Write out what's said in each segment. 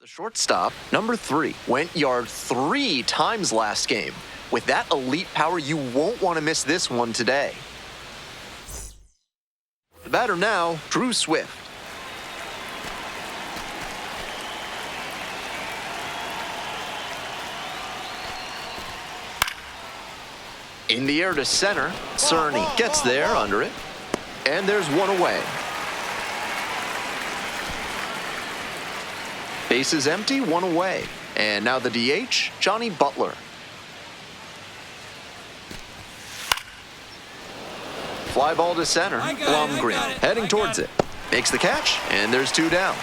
The shortstop, number 3, went yard 3 times last game. With that elite power, you won't want to miss this one today. The batter now, Drew Swift. In the air to center, Cerny gets there under it, and there's one away. Bases empty, one away. And now the DH, Johnny Butler. Fly ball to center, Blumgren heading towards it. Makes the catch, and there's 2 down.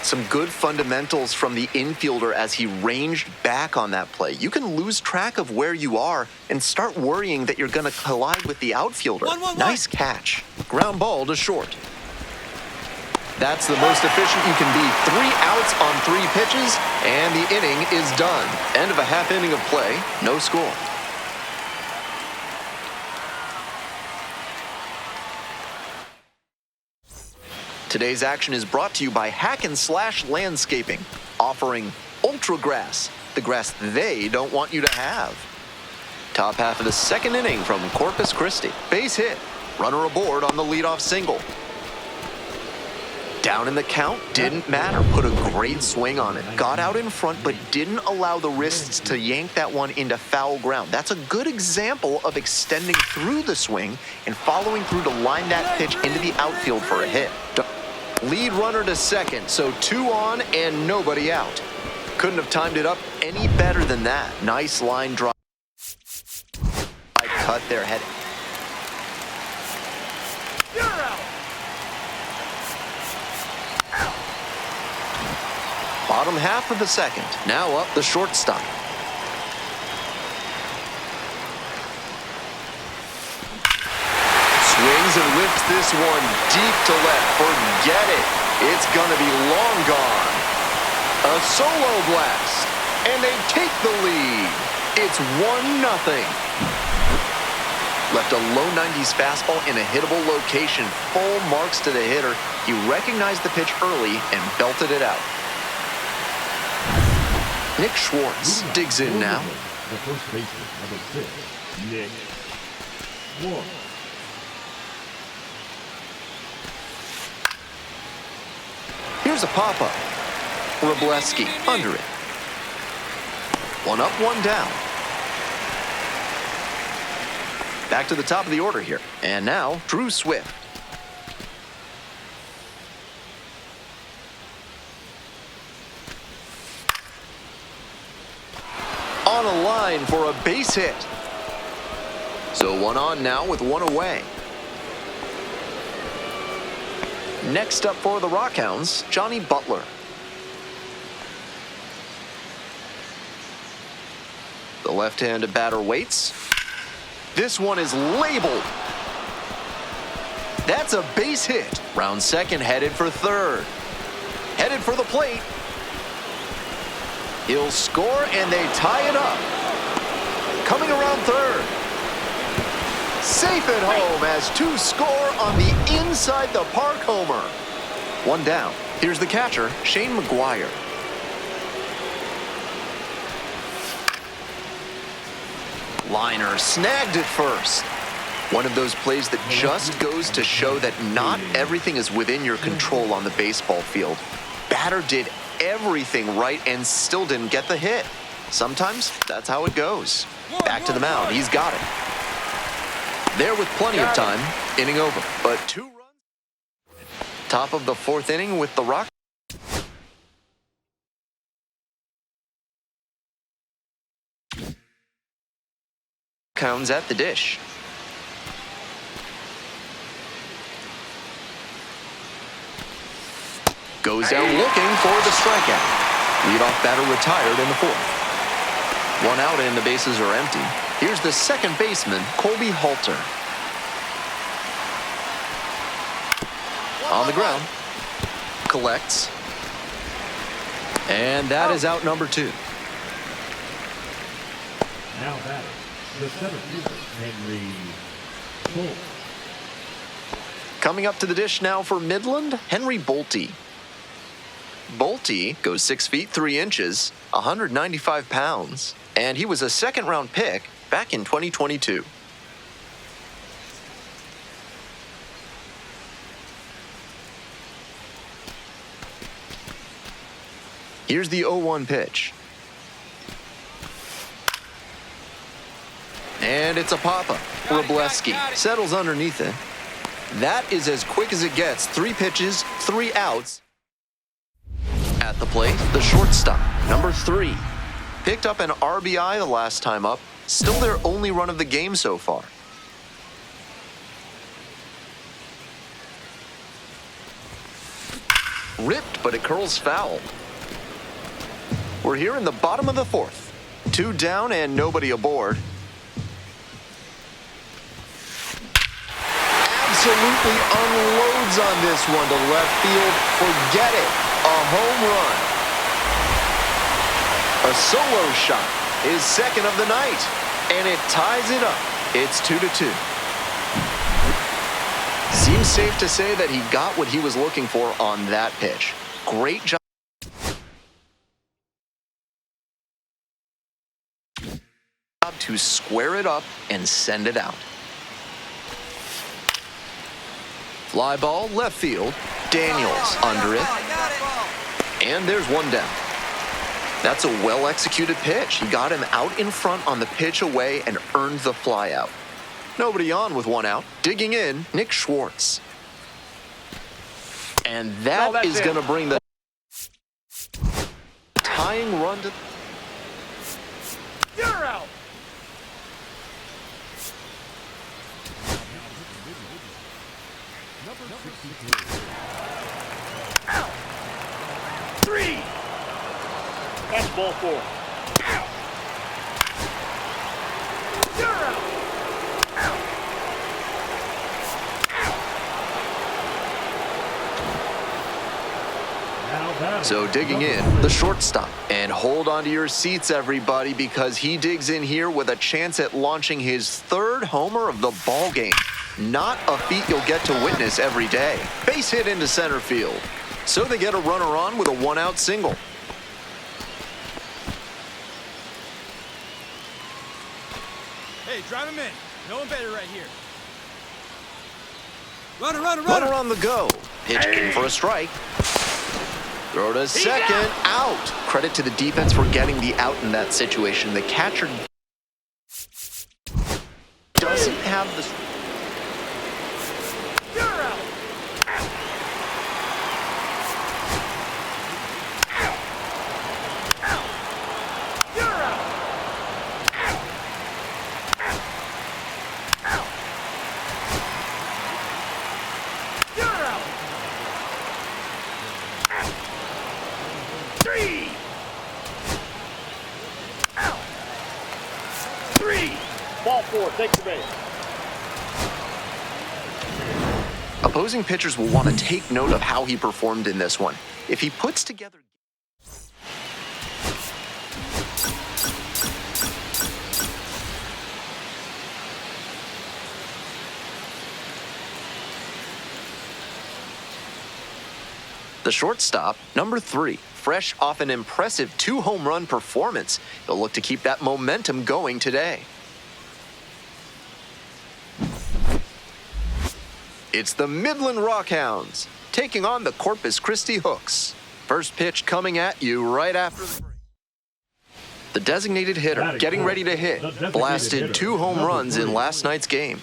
Some good fundamentals from the infielder as he ranged back on that play. You can lose track of where you are and start worrying that you're going to collide with the outfielder. Nice catch. Ground ball to short. That's the most efficient you can be. 3 outs on 3 pitches, and the inning is done. End of a half inning of play, no score. Today's action is brought to you by Hack and Slash Landscaping, offering Ultra Grass, the grass they don't want you to have. Top half of the second inning from Corpus Christi. Base hit, runner aboard on the leadoff single. Down in the count, didn't matter. Put a great swing on it. Got out in front, but didn't allow the wrists to yank that one into foul ground. That's a good example of extending through the swing and following through to line that pitch into the outfield for a hit. Lead runner to second, so 2 on and nobody out. Couldn't have timed it up any better than that. Nice line drive. I cut their head. You're out. Bottom half of the second. Now up the shortstop. Swings and whips this one deep to left. Forget it. It's gonna be long gone. A solo blast. And they take the lead. It's 1-0. Left a low 90s fastball in a hittable location. Full marks to the hitter. He recognized the pitch early and belted it out. Nick Schwartz digs in now. The first baseman, number 6, Nick Schwartz. Here's a pop-up. Wrobleski under it. 1 up, 1 down. Back to the top of the order here. And now, Drew Swift. On a line for a base hit. So 1 on now with 1 away. Next up for the Rockhounds, Johnny Butler. The left-handed batter waits. This one is labeled. That's a base hit. Round second, headed for third. Headed for the plate. He'll score, and they tie it up. Coming around third. Safe at home as 2 score on the inside the park homer. 1 down. Here's the catcher, Shane McGuire. Liner snagged it first. One of those plays that just goes to show that not everything is within your control on the baseball field. Batter did everything right and still didn't get the hit. Sometimes that's how it goes. Back to the mound. He's got it. There with plenty of time. Inning over. But 2 runs. Top of the 4th inning with the Rock. Counts at the dish. Goes down looking for the strikeout. Leadoff batter retired in the 4th. 1 out and the bases are empty. Here's the second baseman, Colby Halter. On the ground. Collects. And that is out number 2. Now batting, the center fielder, Henry Bolt. Coming up to the dish now for Midland, Henry Bolte. Bolte goes 6 feet 3 inches, 195 pounds, and he was a second-round pick back in 2022. Here's the 0-1 pitch. And it's a pop-up. Wroblewski settles underneath it. That is as quick as it gets. 3 pitches, 3 outs. At the plate, the shortstop, number 3. Picked up an RBI the last time up. Still their only run of the game so far. Ripped, but it curls foul. We're here in the bottom of the 4th. 2 down and nobody aboard. Absolutely unloads on this one to left field. Forget it. A home run. A solo shot. His second of the night. And it ties it up. It's 2-2. Seems safe to say that he got what he was looking for on that pitch. Great job to square it up and send it out. Fly ball, left field. Daniels under it. And there's one down. That's a well-executed pitch. He got him out in front on the pitch away and earned the fly out. Nobody on with 1 out. Digging in, Nick Schwartz. And that is going to bring the tying run to... You're out! Out! 3! That's ball 4. Out! You're out! Out! So digging in, the shortstop. And hold on to your seats, everybody, because he digs in here with a chance at launching his 3rd homer of the ball game. Not a feat you'll get to witness every day. Base hit into center field. So they get a runner on with a 1-out single. Hey, drive him in. No one better right here. Runner on the go. Pitch in for a strike. Throw to second, out. Credit to the defense for getting the out in that situation. The catcher doesn't have the... You're out! Out! Out! Out! You're out! Out! Out! Out! You're out! Out! 3! Out! 3! Ball 4, take the base. Opposing pitchers will want to take note of how he performed in this one. If he puts together... The shortstop, number 3, fresh off an impressive 2-home run performance. He'll look to keep that momentum going today. It's the Midland Rockhounds taking on the Corpus Christi Hooks. First pitch coming at you right after the break. The designated hitter getting ready to hit. Blasted 2 home runs in last night's game.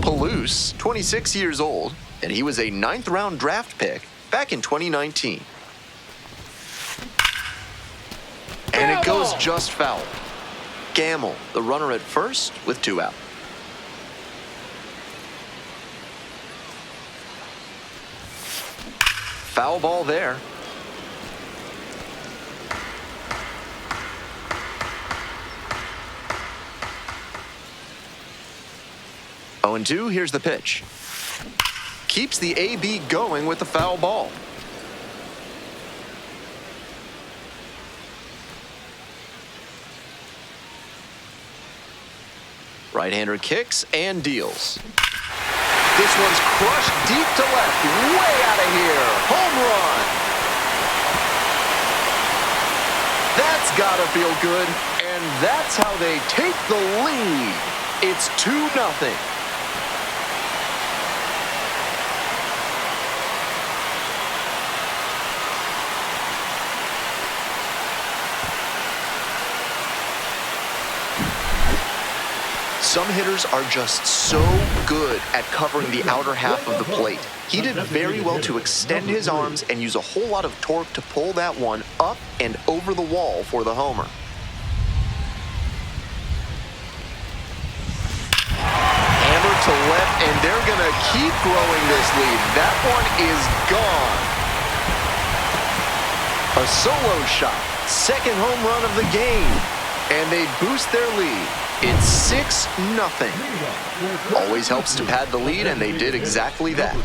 Palouse, 26 years old, and he was a 9th-round draft pick back in 2019. And it goes just foul. Gamble, the runner at first with 2 out. Foul ball there. Oh, and 2, here's the pitch. Keeps the AB going with the foul ball. Right-hander kicks and deals. This one's crushed deep to left, way out of here. Home run. gotta feel good, and that's how they take the lead. It's 2-0. Some hitters are just so good at covering the outer half of the plate. He did very well to extend his arms and use a whole lot of torque to pull that one up and over the wall for the homer. Hammer to left, and they're going to keep growing this lead. That one is gone. A solo shot, second home run of the game, and they boost their lead. It's 6-0. Always helps to pad the lead, and they did exactly that.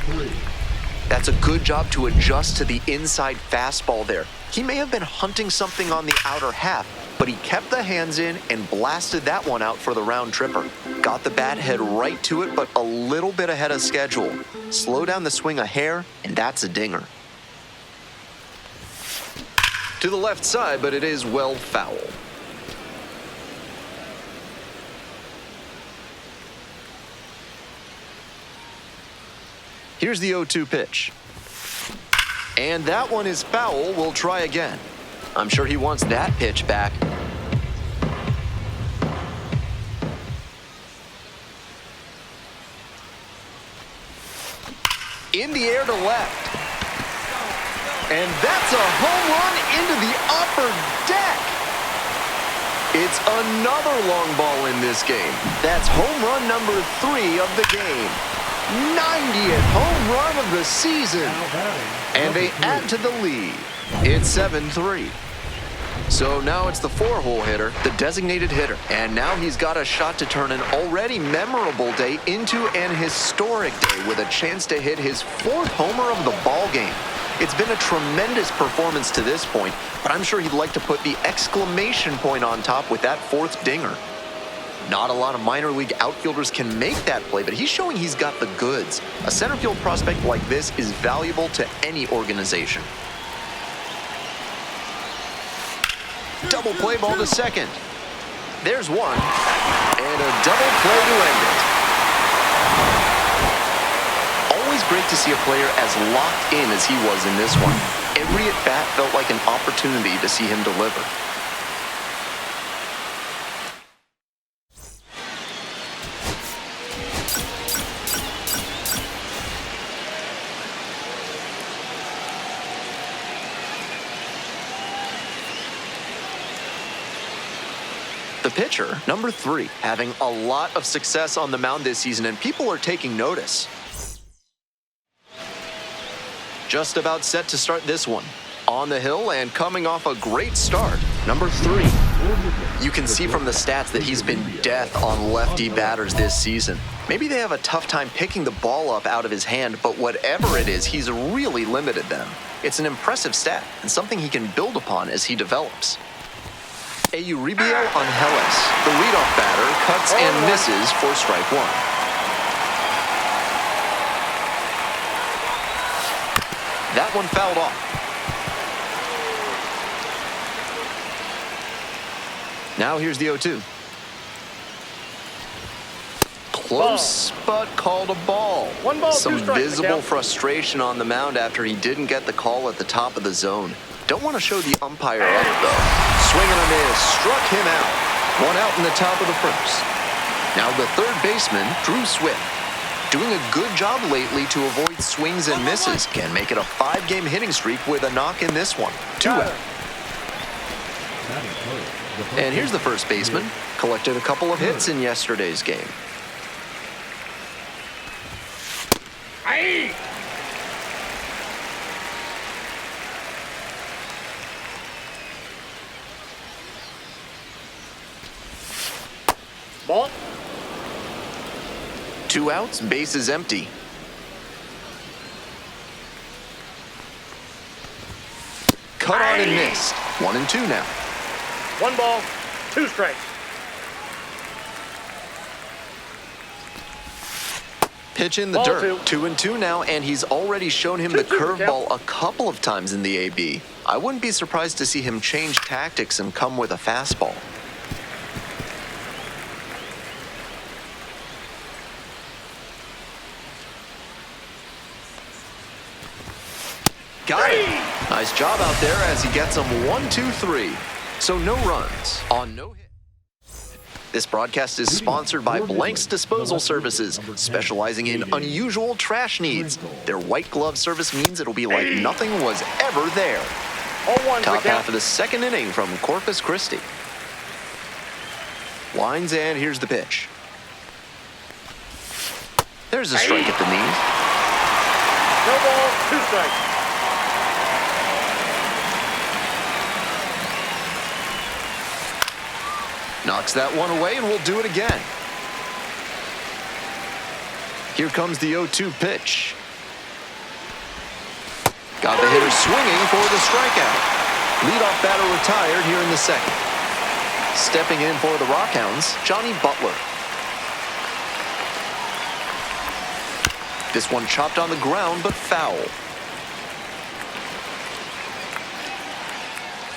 That's a good job to adjust to the inside fastball there. He may have been hunting something on the outer half, but he kept the hands in and blasted that one out for the round tripper. Got the bat head right to it, but a little bit ahead of schedule. Slow down the swing a hair, and that's a dinger. To the left side, but it is well foul. Here's the 0-2 pitch. And that one is foul. We'll try again. I'm sure he wants that pitch back. In the air to left. And that's a home run into the upper deck. It's another long ball in this game. That's home run number 3 of the game. 90th home run of the season. And they add to the lead. It's 7-3. So now it's the 4-hole hitter, the designated hitter. And now he's got a shot to turn an already memorable day into an historic day with a chance to hit his 4th homer of the ball game. It's been a tremendous performance to this point, but I'm sure he'd like to put the exclamation point on top with that 4th dinger. Not a lot of minor league outfielders can make that play, but he's showing he's got the goods. A center field prospect like this is valuable to any organization. Double play ball to second. There's one, and a double play to end it. Always great to see a player as locked in as he was in this one. Every at-bat felt like an opportunity to see him deliver. The pitcher, number 3, having a lot of success on the mound this season, and people are taking notice. Just about set to start this one. On the hill and coming off a great start, number 3. You can see from the stats that he's been death on lefty batters this season. Maybe they have a tough time picking the ball up out of his hand, but whatever it is, he's really limited them. It's an impressive stat and something he can build upon as he develops. A Uribiel Angeles, the leadoff batter, cuts and misses for strike 1. That one fouled off. Now here's the 0-2. Close, but called a ball. 1 ball, 2 Some strikes. visible frustration on the mound after he didn't get the call at the top of the zone. Don't want to show the umpire up, though. Swing and a miss, struck him out. 1 out in the top of the 1st. Now the 3rd baseman, Drew Swift, doing a good job lately to avoid swings and misses. Can make it a 5-game hitting streak with a knock in this one. 2 out. And here's the first baseman. Collected a couple of hits in yesterday's game. Aye. Ball. 2 outs, bases empty. Cut on and missed. 1-2 now. 1 ball, 2 strikes. Pitch in the Ball dirt. 2-2 now, and he's already shown him the 2-2 curveball a couple of times in the AB. I wouldn't be surprised to see him change tactics and come with a fastball. Got it. Nice job out there as he gets him 1-2-3. So no runs on no hit. This broadcast is sponsored by Blank's Disposal Services, specializing in unusual trash needs. Their white glove service means it'll be like nothing was ever there. 0-1 Top half of the second inning from Corpus Christi. Lines, and here's the pitch. There's a strike at the knees. No ball, 2 strikes. Knocks that one away, and we'll do it again. Here comes the 0-2 pitch. Got the hitter swinging for the strikeout. Leadoff batter retired here in the second. Stepping in for the Rockhounds, Johnny Butler. This one chopped on the ground, but foul.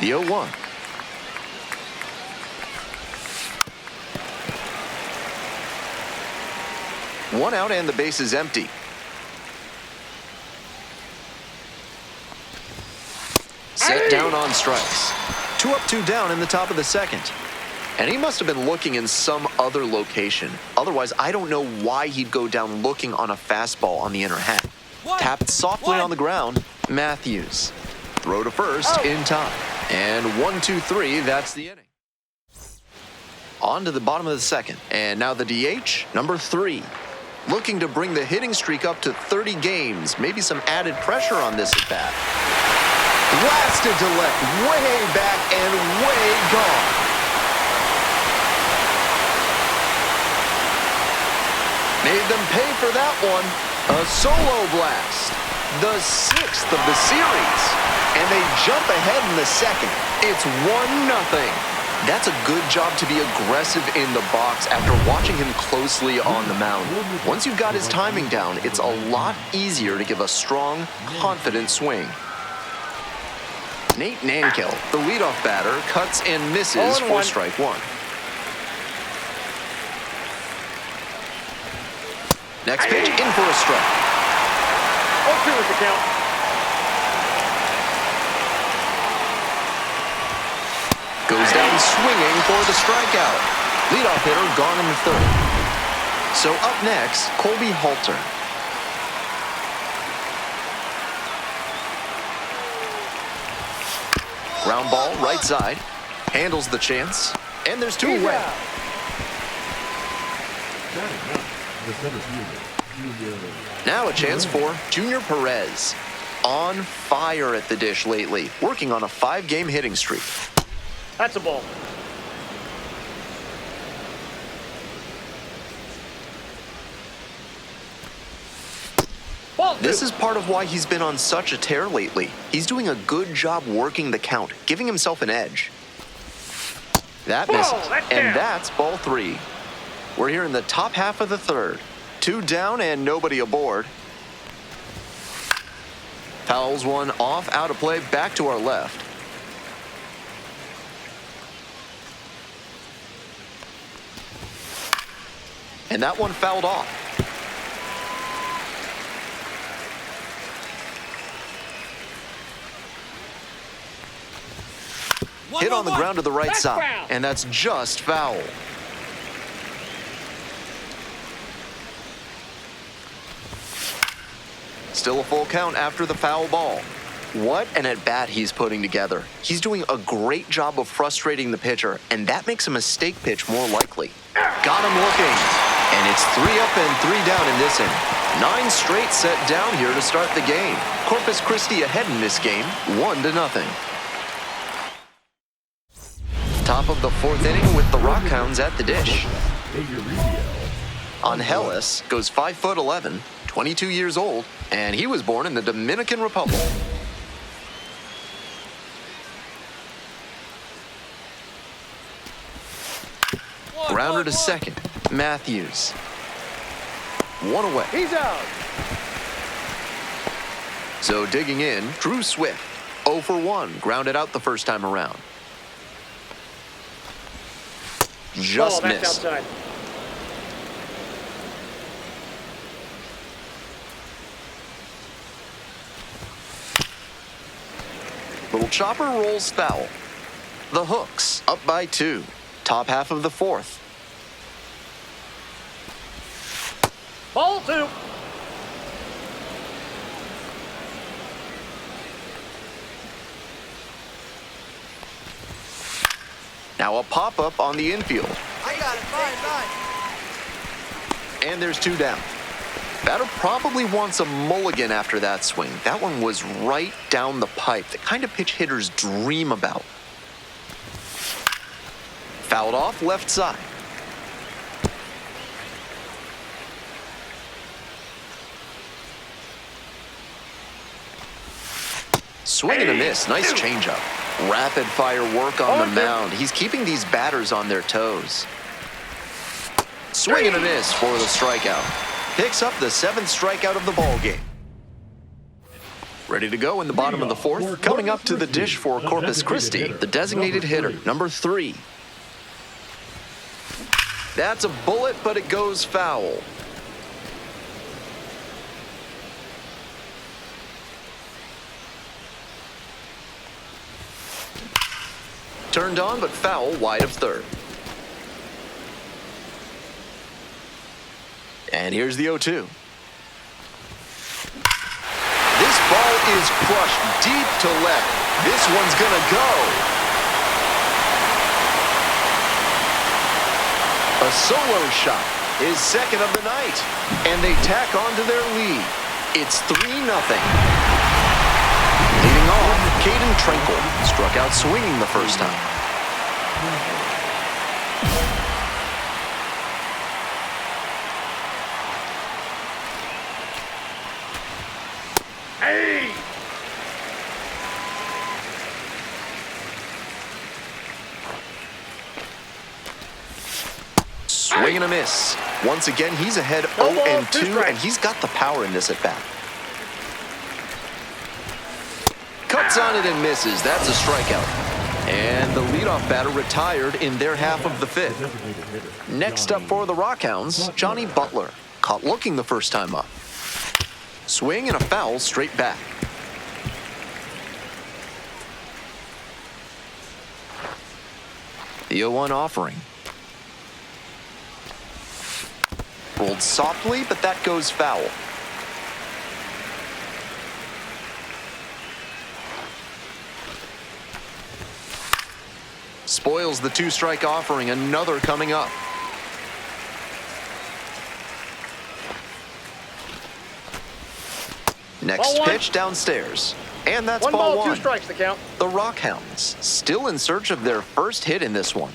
The 0-1. One out and the base is empty. Set down on strikes. 2 up, 2 down in the top of the second. And he must have been looking in some other location. Otherwise, I don't know why he'd go down looking on a fastball on the inner half. Tapped softly on the ground, Matthews. Throw to first in time. And 1-2-3, that's the inning. On to the bottom of the second. And now the DH, number 3. Looking to bring the hitting streak up to 30 games. Maybe some added pressure on this at bat. Blasted to left, way back and way gone. Made them pay for that one. A solo blast. The 6th of the series. And they jump ahead in the second. It's 1-0. That's a good job to be aggressive in the box after watching him closely on the mound. Once you've got his timing down, it's a lot easier to give a strong, confident swing. Nate Nankel, the leadoff batter, cuts and misses for strike 1. Next pitch, in for a strike. 0-2 is the count. Goes down swinging for the strikeout. Leadoff hitter gone in the third. So up next, Colby Halter. Ground ball, right side. Handles the chance. And there's 2 away. Now a chance for Junior Perez. On fire at the dish lately, working on a 5-game hitting streak. That's a ball. This is part of why he's been on such a tear lately. He's doing a good job working the count, giving himself an edge. That misses, and that's ball 3. We're here in the top half of the third. 2 down and nobody aboard. Fouls one off, out of play, back to our left. And that one fouled off. Hit on the ground to the right side, and that's just foul. Still a full count after the foul ball. What an at-bat he's putting together. He's doing a great job of frustrating the pitcher, and that makes a mistake pitch more likely. Got him looking. And it's 3 up and 3 down in this inning. 9 straight set down here to start the game. Corpus Christi ahead in this game, 1-0. Top of the 4th inning with the Rockhounds at the dish. Angeles goes 5'11", 22 years old, and he was born in the Dominican Republic. Grounder to second, Matthews. One away. He's out. So digging in, Drew Swift. 0 for 1. Grounded out the first time around. Just Ball, that's missed. outside. Little chopper rolls foul. The Hooks up by 2. Top half of the 4th. Ball 2. Now a pop-up on the infield. I got it. Fine. And there's 2 down. Batter probably wants a mulligan after that swing. That one was right down the pipe. The kind of pitch hitters dream about. Fouled off left side. Swing and a miss. Nice changeup. Rapid fire work on the mound. He's keeping these batters on their toes. Swing and a miss for the strikeout. Picks up the 7th strikeout of the ball game. Ready to go in the bottom of the 4th. Coming up to the dish for Corpus Christi, the designated hitter, number 3. That's a bullet, but it goes foul. Turned on, but foul wide of 3rd. And here's the 0-2. This ball is crushed deep to left. This one's gonna go. A solo shot, his 2nd of the night. And they tack on to their lead. It's 3-0. Leading off, Caden Tranquil struck out swinging the first time. Hey! Swing and a miss. Once again, he's ahead 0-2, and he's got the power in this at bat. Cuts on it and misses. That's a strikeout. And the leadoff batter retired in their half of the 5th. Next up for the Rockhounds, Johnny Butler. Caught looking the first time up. Swing and a foul straight back. The 0-1 offering. Rolled softly, but that goes foul. Spoils the 2-strike offering. Another coming up. Next pitch downstairs. And that's ball 1. 2 strikes to count. The Rockhounds still in search of their first hit in this one.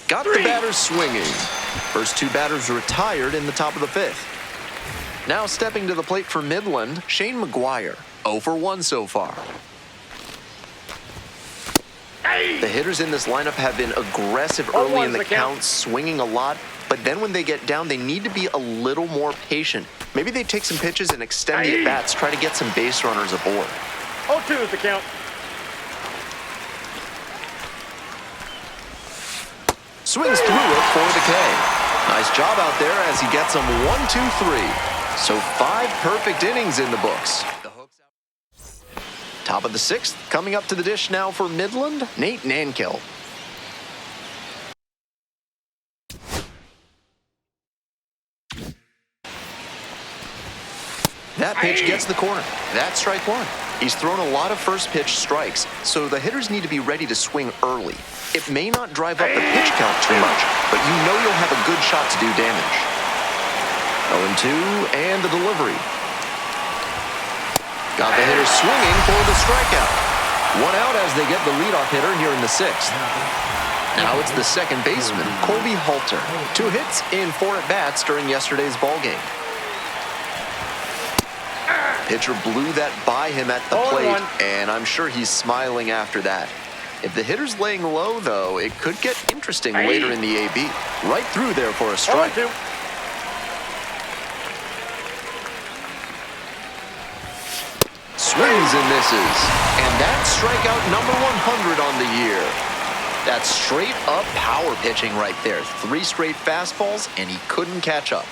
Got the batters swinging. First 2 batters retired in the top of the 5th. Now stepping to the plate for Midland, Shane McGuire. 0 for 1 so far. The hitters in this lineup have been aggressive early in the count, swinging a lot, but then when they get down, they need to be a little more patient. Maybe they take some pitches and extend the at-bats, try to get some base runners aboard. 0-2 is the count. Swings through it for the K. Nice job out there as he gets them 1, 2, 3. So 5 perfect innings in the books. Top of the 6th, coming up to the dish now for Midland, Nate Nankill. That pitch gets the corner. That's strike 1. He's thrown a lot of first pitch strikes, so the hitters need to be ready to swing early. It may not drive up the pitch count too much, but you know you'll have a good shot to do damage. 0-2, and the delivery. Got the hitter swinging for the strikeout. 1 out as they get the leadoff hitter here in the 6th. Now it's the second baseman, Colby Halter. 2 hits in 4 at-bats during yesterday's ballgame. Pitcher blew that by him at the 0-1. plate, and I'm sure he's smiling after that. If the hitter's laying low, though, it could get interesting later in the AB. Right through there for a strike. 0-2. Swings and misses. And that's strikeout number 100 on the year. That's straight up power pitching right there. 3 straight fastballs, and he couldn't catch up.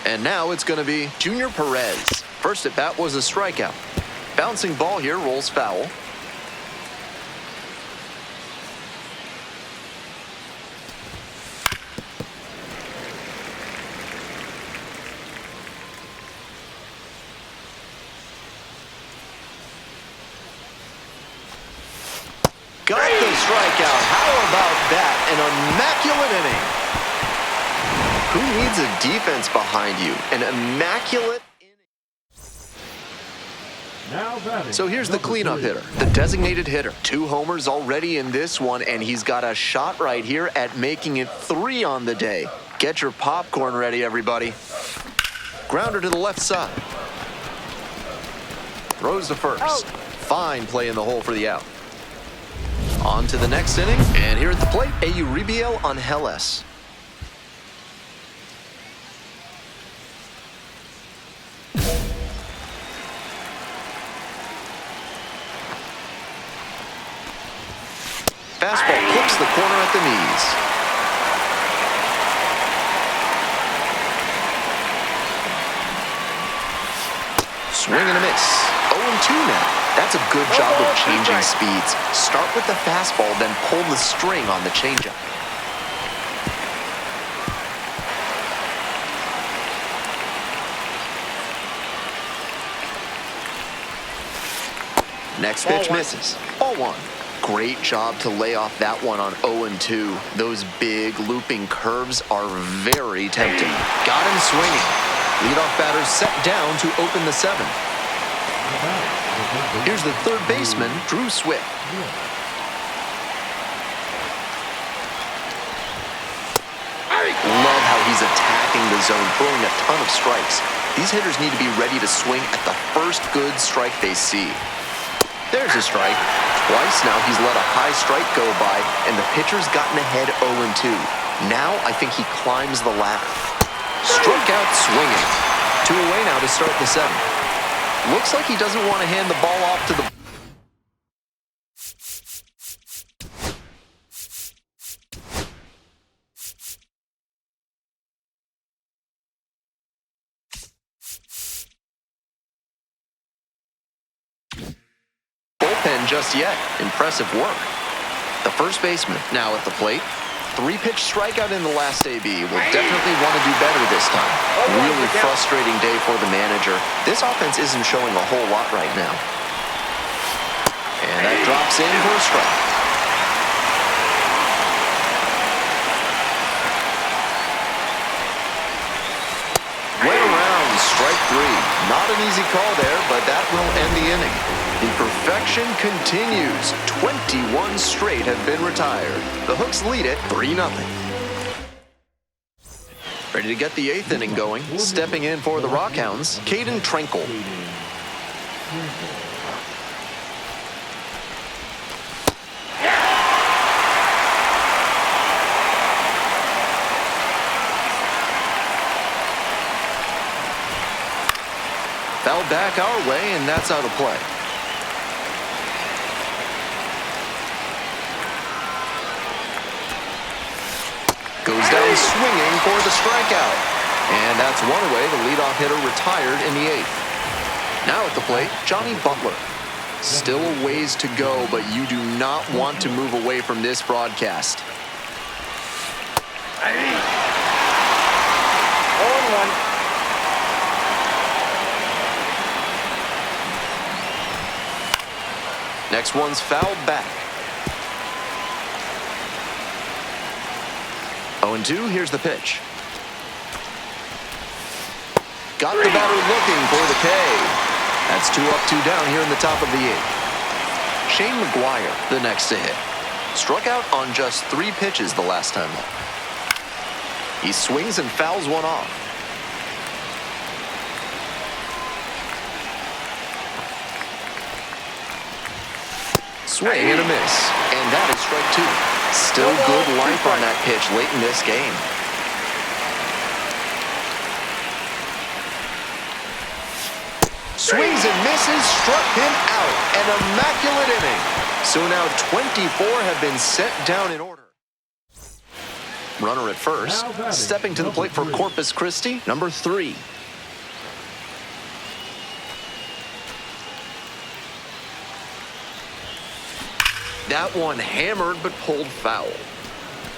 And now it's going to be Junior Perez. First at bat was a strikeout. Bouncing ball here, rolls foul. Got the strikeout. How about that? An immaculate inning. Who needs a defense behind you? An immaculate inning. Now batting. So here's the cleanup hitter, the designated hitter. 2 homers already in this one, and he's got a shot right here at making it 3 on the day. Get your popcorn ready, everybody. Grounder to the left side. Throws to first. Fine play in the hole for the out. On to the next inning, and here at the plate, a Uribiel Angeles. Fastball clips the corner at the knees. Swing and a miss. 0-2 now. That's a good job of changing speeds. Start with the fastball, then pull the string on the changeup. Next pitch misses. Ball 1. Great job to lay off that one on 0-2. Those big looping curves are very tempting. Got him swinging. Leadoff batter set down to open the 7th. Here's the third baseman, Drew Swift. Love how he's attacking the zone, throwing a ton of strikes. These hitters need to be ready to swing at the first good strike they see. There's a strike. Twice now he's let a high strike go by, and the pitcher's gotten ahead 0-2. Now I think he climbs the ladder. Struck out swinging. 2 away now to start the 7th. Looks like he doesn't want to hand the ball off to the... bullpen just yet. Impressive work. The first baseman now at the plate. 3-pitch strikeout in the last AB. Will definitely want to do better this time. Really frustrating day for the manager. This offense isn't showing a whole lot right now. And that drops in for a strike. Went around, strike 3. Not an easy call there, but that will end the inning. The perfection continues. 21 straight have been retired. The Hooks lead it 3-0. Ready to get the 8th inning going. Stepping in for the Rockhounds, Caden Trenkle. Fouled back our way, and that's out of play. Goes down swinging for the strikeout. And that's one away. The leadoff hitter retired in the 8th. Now at the plate, Johnny Butler. Still a ways to go, but you do not want to move away from this broadcast. 0-1. Next one's fouled back. 0-2, here's the pitch. Got the batter looking for the K. That's 2 up, 2 down here in the top of the 8th. Shane McGuire, the next to hit. Struck out on just 3 pitches the last time up. He swings and fouls one off. Swing and a miss. And that is strike two. Still good life on that pitch late in this game. Swings and misses, struck him out. An immaculate inning. So now 24 have been set down in order. Runner at first. Stepping to the plate for Corpus Christi, number 3. That one hammered but pulled foul.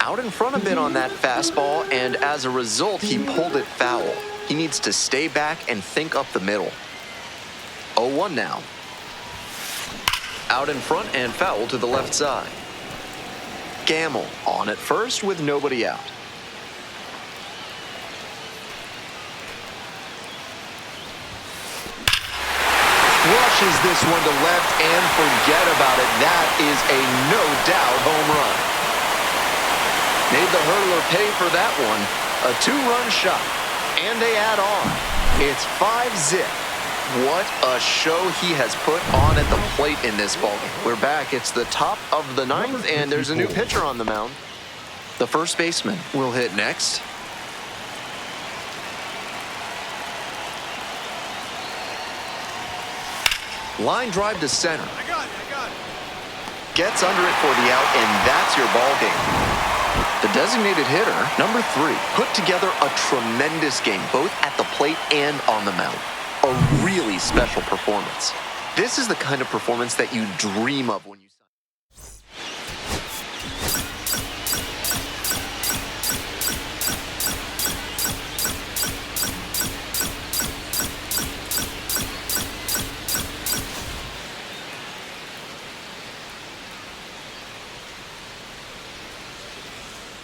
Out in front a bit on that fastball, and as a result, he pulled it foul. He needs to stay back and think up the middle. 0-1 now. Out in front and foul to the left side. Gamble on at first with nobody out. Rushes this one to left and forget about it. That is a no-doubt home run. Made the hurdler pay for that one. A 2-run shot. And they add on. It's 5-zip. What a show he has put on at the plate in this ballgame. We're back. It's the top of the 9th, and there's a new pitcher on the mound. The first baseman will hit next. Line drive to center. I got it. Gets under it for the out, and that's your ball game. The designated hitter, number 3, put together a tremendous game, both at the plate and on the mound. A really special performance. This is the kind of performance that you dream of when you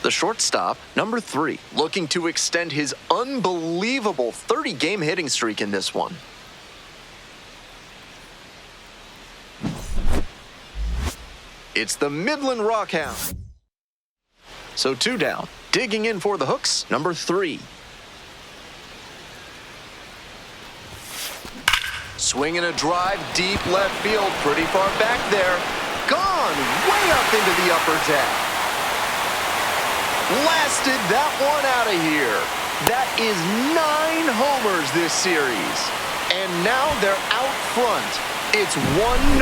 The shortstop, number 3, looking to extend his unbelievable 30-game hitting streak in this one. It's the Midland Rockhound. So 2 down. Digging in for the hooks, number 3. Swinging a drive, deep left field, pretty far back there. Gone way up into the upper deck. Blasted that one out of here. That is 9 homers this series. And now they're out front. It's 1-0.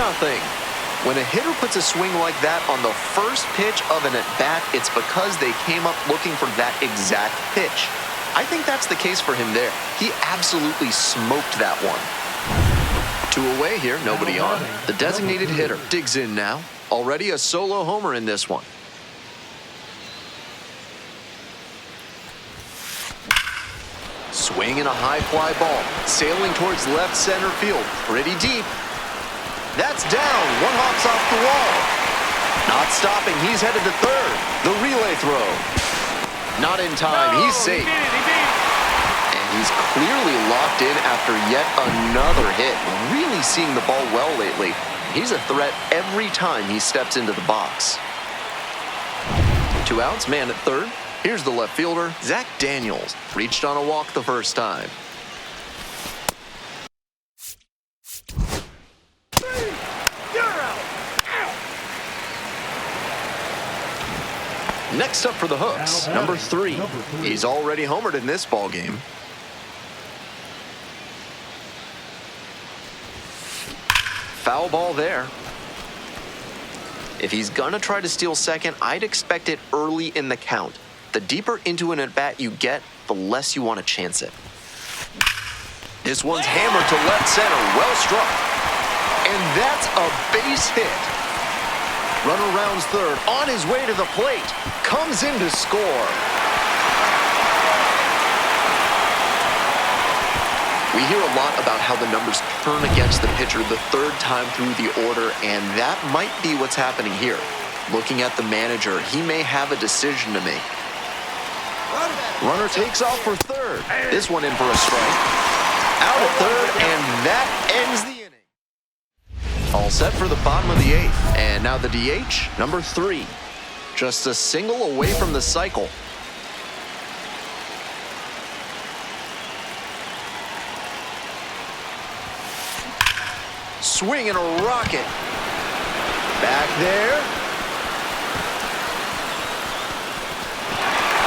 When a hitter puts a swing like that on the first pitch of an at-bat, it's because they came up looking for that exact pitch. I think that's the case for him there. He absolutely smoked that one. 2 away here, nobody on. The designated hitter digs in now. Already a solo homer in this one. Swing and a high fly ball, sailing towards left center field, pretty deep. That's down, one hops off the wall. Not stopping, he's headed to third. The relay throw. Not in time, he's safe. And he's clearly locked in after yet another hit. Really seeing the ball well lately. He's a threat every time he steps into the box. 2 outs, man at third. Here's the left fielder, Zach Daniels. Reached on a walk the first time. Next up for the hooks, number 3. He's already homered in this ballgame. Foul ball there. If he's gonna try to steal second, I'd expect it early in the count. The deeper into an at-bat you get, the less you want to chance it. This one's hammered to left center, well struck. And that's a base hit. Runner rounds third, on his way to the plate, comes in to score. We hear a lot about how the numbers turn against the pitcher the 3rd time through the order, and that might be what's happening here. Looking at the manager, he may have a decision to make. Runner takes off for third. This one in for a strike. Out at third, and that ends the inning. All set for the bottom of the 8th. And now the DH, number 3. Just a single away from the cycle. Swing and a rocket. Back there.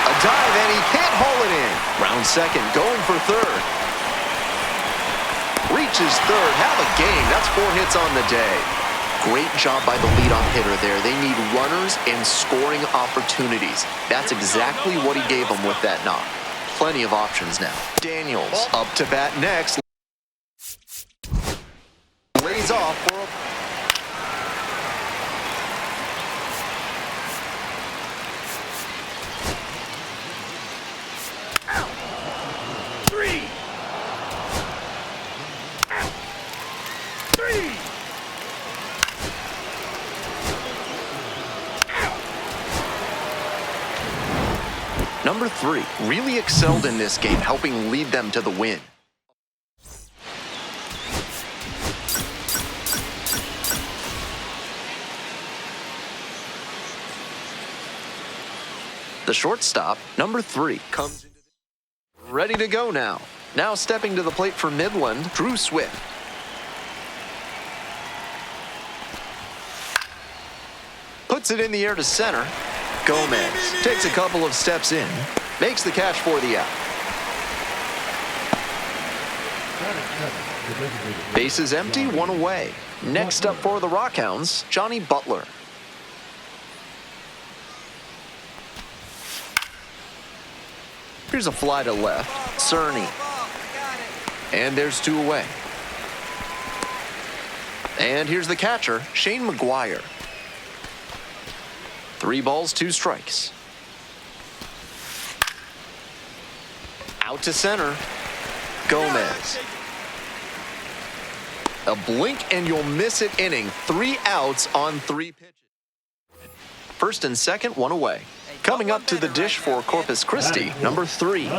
A dive, and he can't haul it in. Round second, going for third. Reaches third. Have a game. That's 4 hits on the day. Great job by the leadoff hitter there. They need runners and scoring opportunities. That's exactly what he gave them with that knock. Plenty of options now. Daniels up to bat next. Lays off for a... Number 3 really excelled in this game, helping lead them to the win. The shortstop, number 3, comes into the... ready to go now. Now stepping to the plate for Midland, Drew Swift. Puts it in the air to center. Gomez takes a couple of steps in, makes the catch for the out. Bases empty, 1 away. Next up for the Rockhounds, Johnny Butler. Here's a fly to left, Cerny. And there's 2 away. And here's the catcher, Shane McGuire. 3 balls, 2 strikes. Out to center. Gomez. A blink and you'll miss it inning. 3 outs on 3 pitches. First and second, 1 away. Coming up to the dish for Corpus Christi, number 3.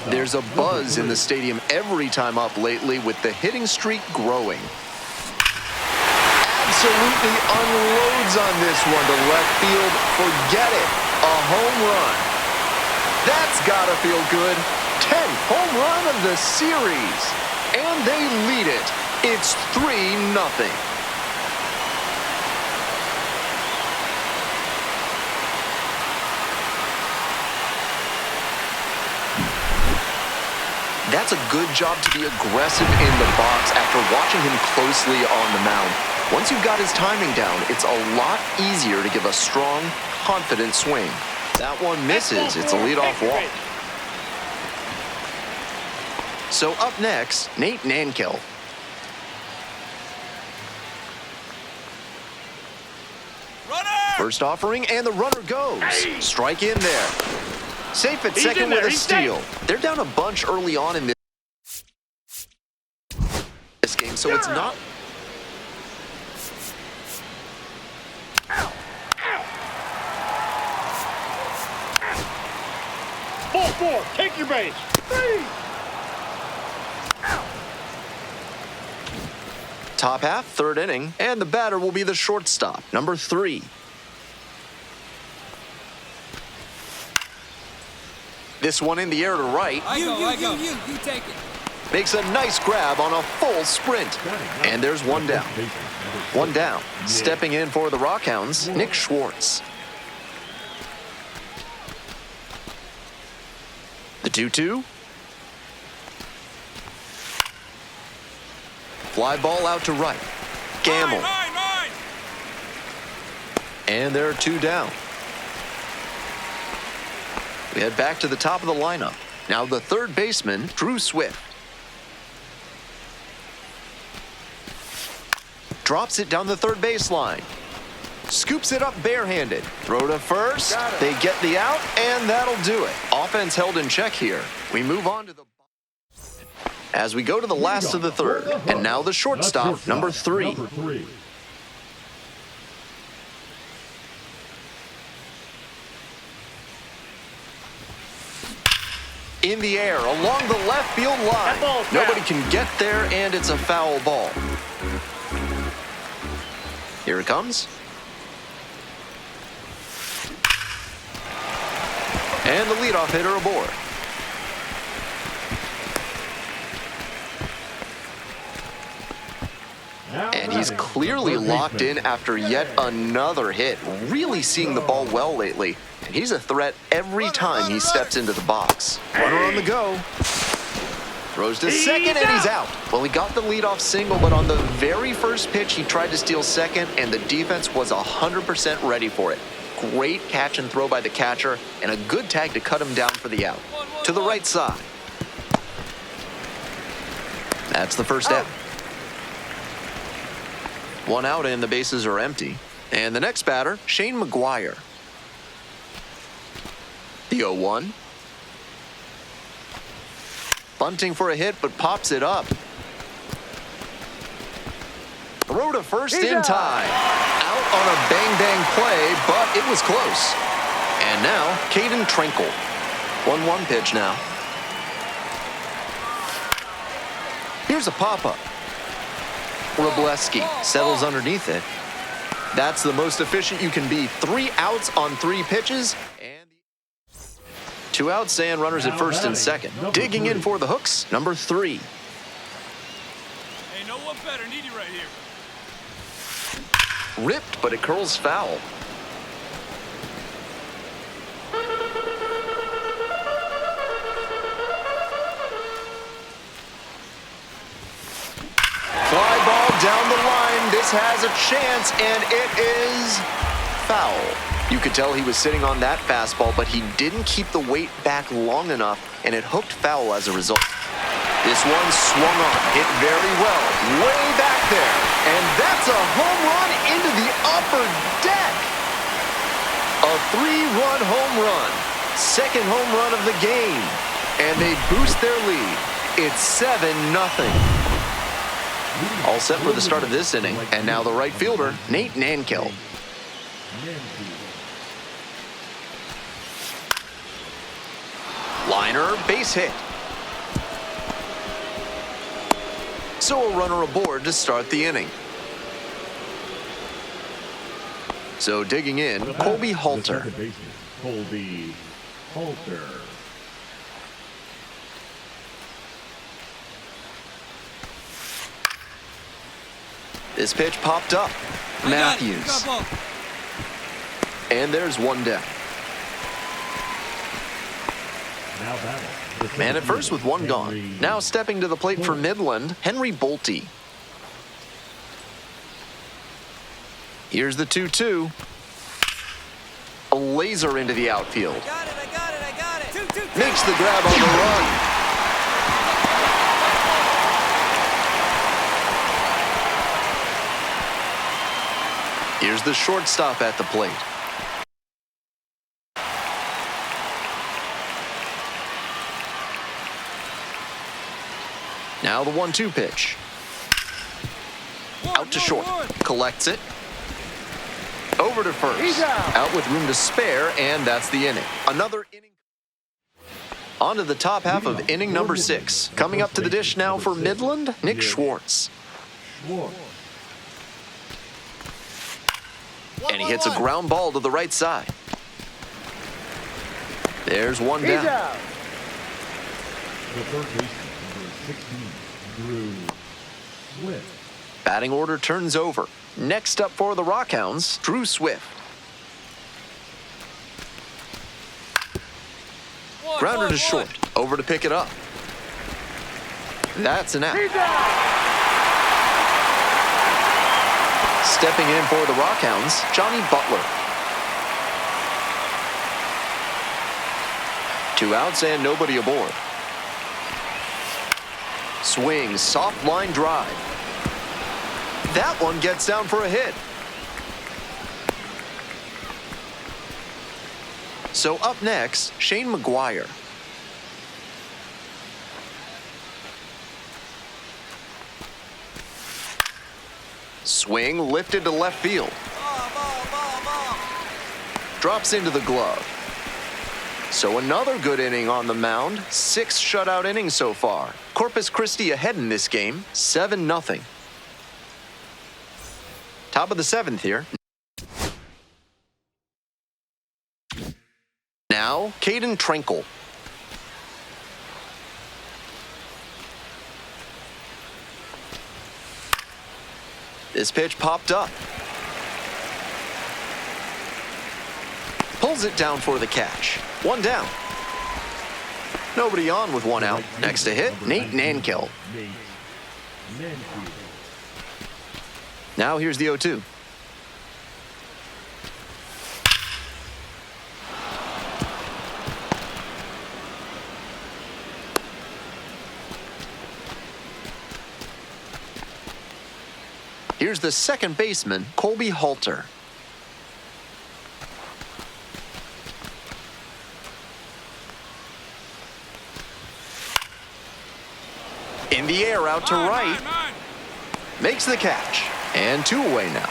There's a buzz in the stadium every time up lately with the hitting streak growing. Absolutely unloads on this one to left field. Forget it. A home run. That's gotta feel good. 10th home run of the series. And they lead it. It's 3-0. That's a good job to be aggressive in the box after watching him closely on the mound. Once you've got his timing down, it's a lot easier to give a strong, confident swing. That one misses. It's a leadoff walk. So up next, Nate Nankill. First offering, and the runner goes. Strike in there. Safe at second with a steal. They're down a bunch early on in this game, so it's not... Ball 4, take your base. 3. Top half, 3rd inning, and the batter will be the shortstop, number 3. This one in the air to right. You take it. Makes a nice grab on a full sprint. And there's 1 down. 1 down. Stepping in for the Rockhounds, Nick Schwartz. The 2-2. Fly ball out to right. Gamble. And there are 2 down. We head back to the top of the lineup. Now the third baseman, Drew Swift. Drops it down the third baseline. Scoops it up barehanded. Throw to first. They get the out, and that'll do it. Offense held in check here. We move on to the... as we go to the last of the third. And now the shortstop, number 3. In the air, along the left field line. Nobody can get there, and it's a foul ball. Here it comes. And the leadoff hitter aboard. And he's clearly locked in after yet another hit. Really seeing the ball well lately. And he's a threat every time he steps into the box. Runner on the go. Throws to second, and he's out. Well, he got the leadoff single, but on the very first pitch, he tried to steal second, and the defense was 100% ready for it. Great catch and throw by the catcher, and a good tag to cut him down for the out. To the right side. That's the first out. One out, and the bases are empty. And the next batter, Shane McGuire. The 0-1. Bunting for a hit, but pops it up. Throw to first in time. Out on a bang-bang play, but it was close. And now, Caden Trinkle. 1-1 pitch now. Here's a pop-up. Robleski settles underneath it. That's the most efficient you can be. 3 outs on 3 pitches. And 2 outs and runners at first and second. Digging in for the hooks, number 3. Hey, no one better. Need you right here. Ripped, but it curls foul. Fly ball down the line. This has a chance, and it is foul. You could tell he was sitting on that fastball, but he didn't keep the weight back long enough, and it hooked foul as a result. This one swung on, hit very well, way back there, and that's a home run into the upper deck. A 3-run home run, second home run of the game, and they boost their lead. It's 7-0. All set for the start of this inning, and now the right fielder, Nate Nankill. Liner, base hit. So a runner aboard to start the inning. So digging in, Colby Halter. Colby Halter. This pitch popped up. Matthews. And there's one down. Man at first with one gone. Now stepping to the plate for Midland, Henry Bolte. Here's the 2-2. A laser into the outfield. I got it. 2-2. Makes the grab on the run. Here's the shortstop at the plate. Now the 1-2 pitch. Out to short. Collects it. Over to first. Out with room to spare, and that's the inning. Another inning. On to the top half of inning number 6. Coming up to the dish now for Midland, Nick Schwartz. And he hits a ground ball to the right side. There's one down. The third baseman, number 16, Drew Swift. Batting order turns over. Next up for the Rockhounds, Drew Swift. Grounder to short. Over to pick it up. That's an out. Stepping in for the Rockhounds, Johnny Butler. 2 outs and nobody aboard. Swing, soft line drive. That one gets down for a hit. So up next, Shane McGuire. Swing lifted to left field. Drops into the glove. So another good inning on the mound. 6 shutout innings so far. Corpus Christi ahead in this game, 7-0. Top of the 7th here. Now, Caden Trinkle. This pitch popped up. Pulls it down for the catch. One down. Nobody on with one out. Next to hit, Nate Nankill. Nate Nankill. Now here's the 0-2. Here's the second baseman, Colby Halter. In the air, out to right. Makes the catch. And 2 away now.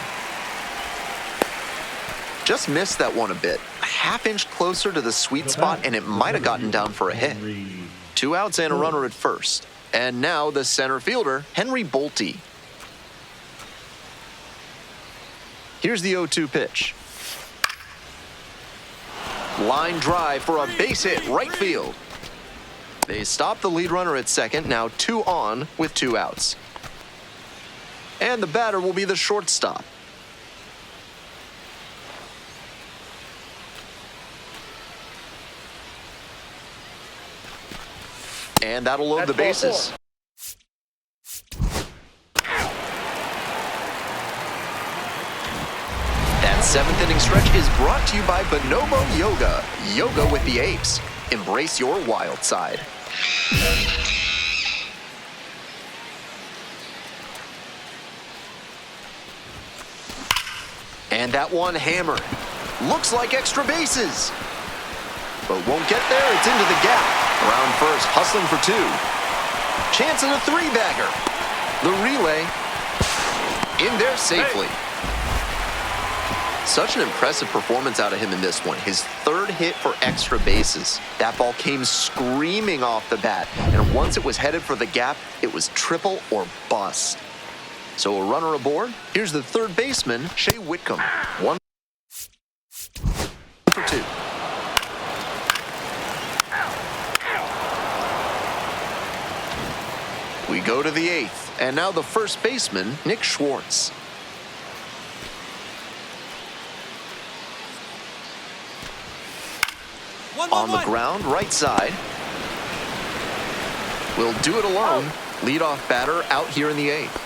Just missed that one a bit. A half-inch closer to the sweet spot, and it might have gotten down for a hit. 2 outs and a runner at first. And now the center fielder, Henry Bolte. Here's the 0-2 pitch. Line drive for a base hit, right field. They stop the lead runner at second, now 2 on with 2 outs. And the batter will be the shortstop. And that'll load the bases. That 7th inning stretch is brought to you by Bonobo Yoga. Yoga with the apes. Embrace your wild side. And that one hammered. Looks like extra bases. But won't get there. It's into the gap. Around first, hustling for 2. Chance at a 3-bagger. The relay in there safely. Such an impressive performance out of him in this one. His 3rd hit for extra bases. That ball came screaming off the bat. And once it was headed for the gap, it was triple or bust. So a runner aboard. Here's the 3rd baseman, Shea Whitcomb. 1 for 2. We go to the 8th. And now the 1st baseman, Nick Schwartz. On the ground, right side. Will do it alone. Leadoff batter out here in the 8th.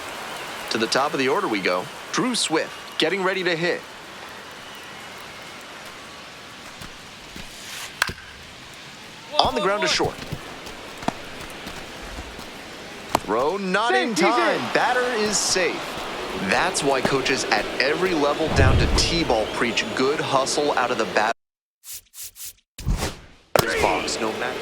To the top of the order we go. Drew Swift getting ready to hit. On the ground to short. Throw not in time. Batter is safe. That's why coaches at every level down to T-ball preach good hustle out of the batter's box, no matter.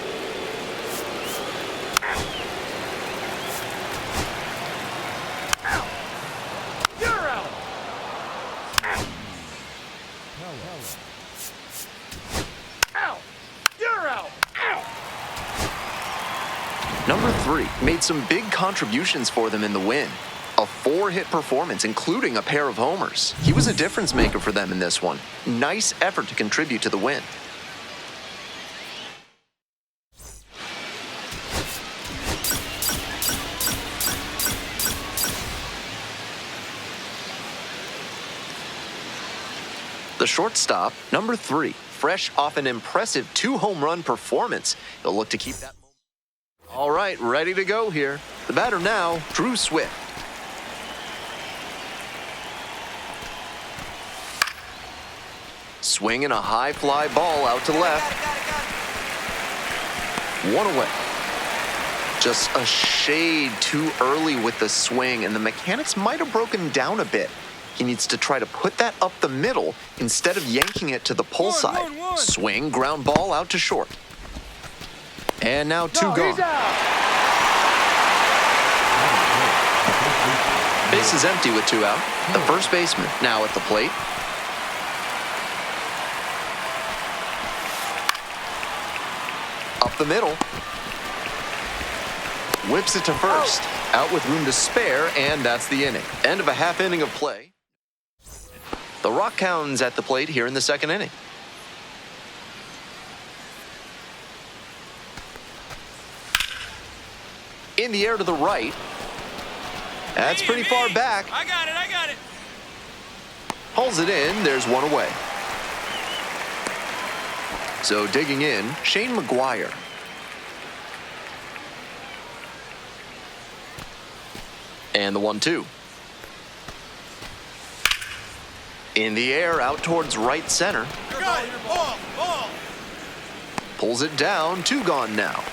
Number 3 made some big contributions for them in the win. A 4-hit performance, including a pair of homers. He was a difference maker for them in this one. Nice effort to contribute to the win. The shortstop, number 3, fresh off an impressive 2-home run performance. He'll look to keep that. All right, ready to go here. The batter now, Drew Swift. Swinging a high fly ball out to left. 1 away. Just a shade too early with the swing, and the mechanics might have broken down a bit. He needs to try to put that up the middle instead of yanking it to the pull side. Swing, ground ball out to short. And now 2 gone. Base is empty with 2 out. The first baseman now at the plate. Up the middle. Whips it to first. Out with room to spare, and that's the inning. End of a half inning of play. The Rock Hounds at the plate here in the 2nd inning. In the air to the right. That's pretty far back. I got it. Hauls it in, there's one away. So digging in, Shane McGuire. And the 1-2. In the air, out towards right center. Ball. Pulls it down, 2 gone now.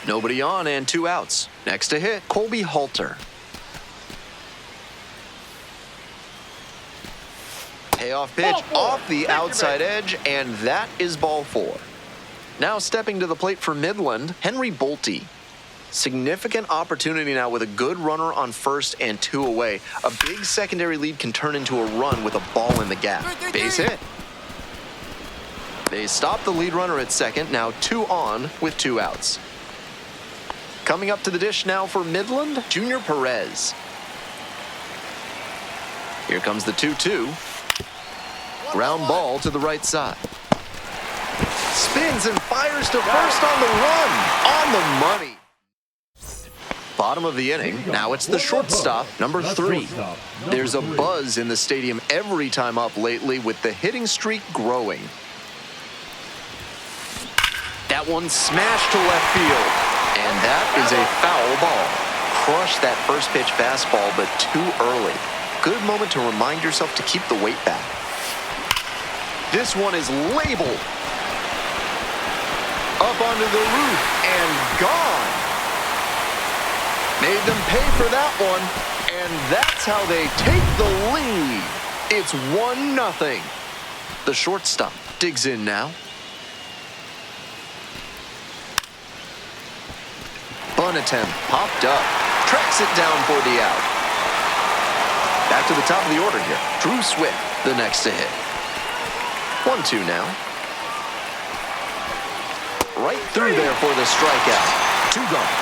Nobody on and 2 outs. Next to hit, Colby Halter. Payoff pitch off the outside edge, and that is ball 4. Now stepping to the plate for Midland, Henry Bolte. Significant opportunity now with a good runner on first and 2 away. A big secondary lead can turn into a run with a ball in the gap. Base hit. They stop the lead runner at second, now 2 on with 2 outs. Coming up to the dish now for Midland, Junior Perez. Here comes the 2-2. Ground ball to the right side. Spins and fires to first on the run. On the money. Bottom of the inning. Now it's the shortstop, number 3. There's a buzz in the stadium every time up lately with the hitting streak growing. That one smashed to left field. And that is a foul ball. Crushed that first pitch fastball, but too early. Good moment to remind yourself to keep the weight back. This one is labeled. Up onto the roof and gone. Made them pay for that one, and that's how they take the lead. It's 1-0. The shortstop digs in now. Bunt attempt popped up. Tracks it down for the out. Back to the top of the order here. Drew Swift, the next to hit. 1-2 now. Right through there for the strikeout. 2 gone.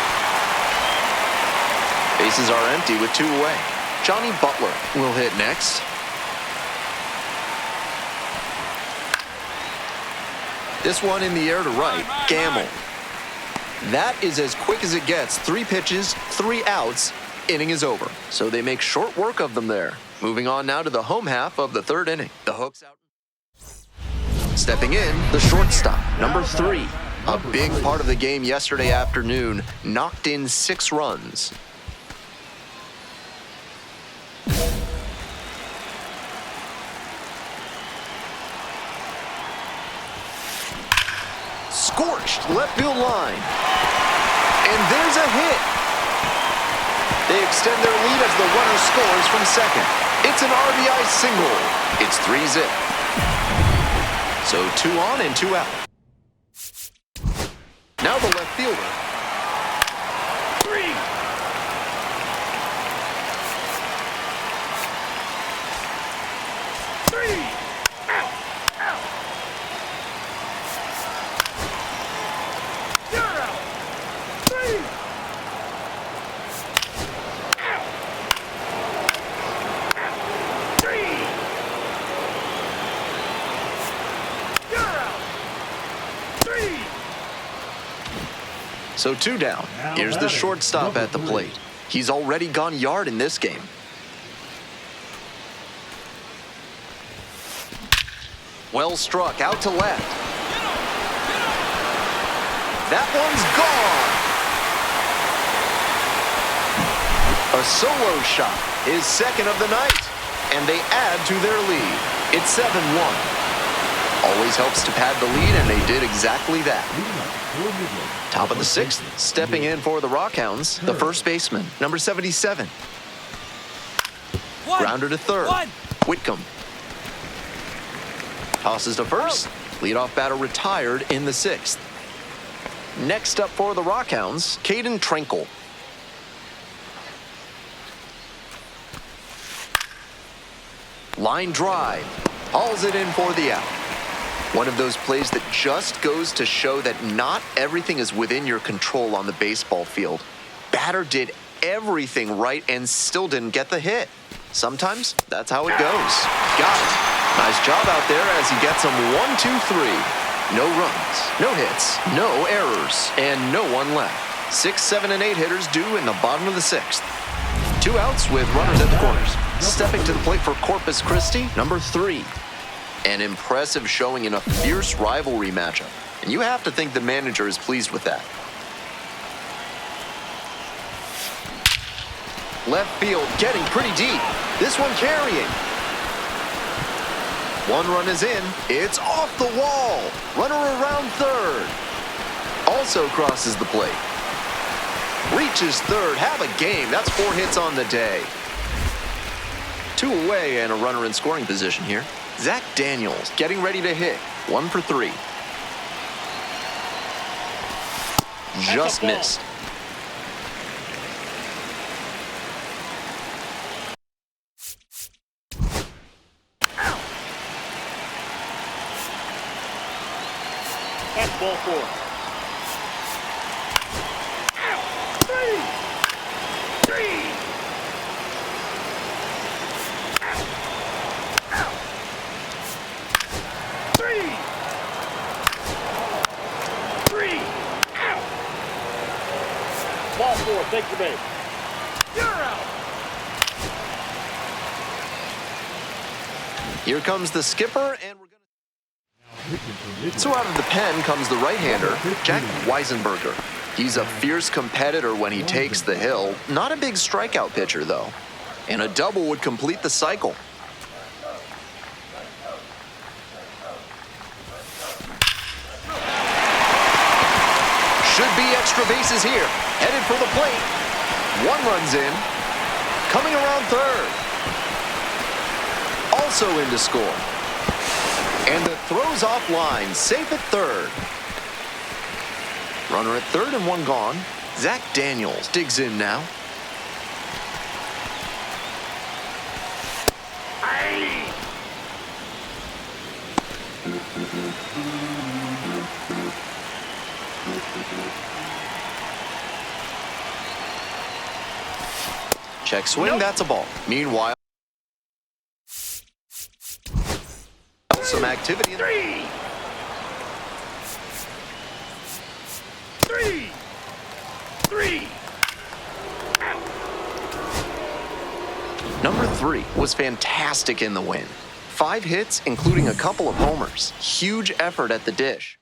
Bases are empty with 2 away. Johnny Butler will hit next. This one in the air to right. Gamble. That is as quick as it gets. 3 pitches, 3 outs. Inning is over. So they make short work of them there. Moving on now to the home half of the 3rd inning. The hook's out. Stepping in, the shortstop, number 3. A big part of the game yesterday afternoon. Knocked in 6 runs. Scorched left field line. And there's a hit. They extend their lead as the runner scores from second. It's an RBI single. It's 3-zip. So 2 on and 2 out. Now the left fielder. 3. So 2 down. Here's the shortstop at the plate. He's already gone yard in this game. Well struck, out to left. That one's gone. A solo shot, his second of the night, and they add to their lead. It's 7-1. Always helps to pad the lead, and they did exactly that. Top of the 6th, stepping in for the Rockhounds, the first baseman, number 77. Grounder to third, Whitcomb. Tosses to first, leadoff batter retired in the 6th. Next up for the Rockhounds, Caden Trenkle. Line drive, hauls it in for the out. One of those plays that just goes to show that not everything is within your control on the baseball field. Batter did everything right and still didn't get the hit. Sometimes that's how it goes. Got it. Nice job out there as he gets them 1, 2, 3. No runs, no hits, no errors, and no one left. 6, 7, and 8 hitters due in the bottom of the 6th. Two outs with runners at the corners. Stepping to the plate for Corpus Christi, number 3. An impressive showing in a fierce rivalry matchup. And you have to think the manager is pleased with that. Left field getting pretty deep. This one carrying. One run is in. It's off the wall. Runner around third. Also crosses the plate. Reaches third. Have a game. That's 4 hits on the day. 2 away and a runner in scoring position here. Zach Daniels getting ready to hit. 1 for 3. Just missed. That's ball 4. 3. Ball 4, take the base. You're out. Here comes the skipper, and we're going to... So out of the pen comes the right-hander, Jack Weisenberger. He's a fierce competitor when he takes the hill. Not a big strikeout pitcher, though. And a double would complete the cycle. Should be extra bases here. Headed for the plate. 1 run's in. Coming around third. Also in to score. And the throw's offline, safe at third. Runner at third and 1 gone. Zach Daniels digs in now. Check swing, that's a ball. Meanwhile, some activity in 3. Number 3 was fantastic in the win. 5 hits, including a couple of homers. Huge effort at the dish.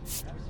Absolutely.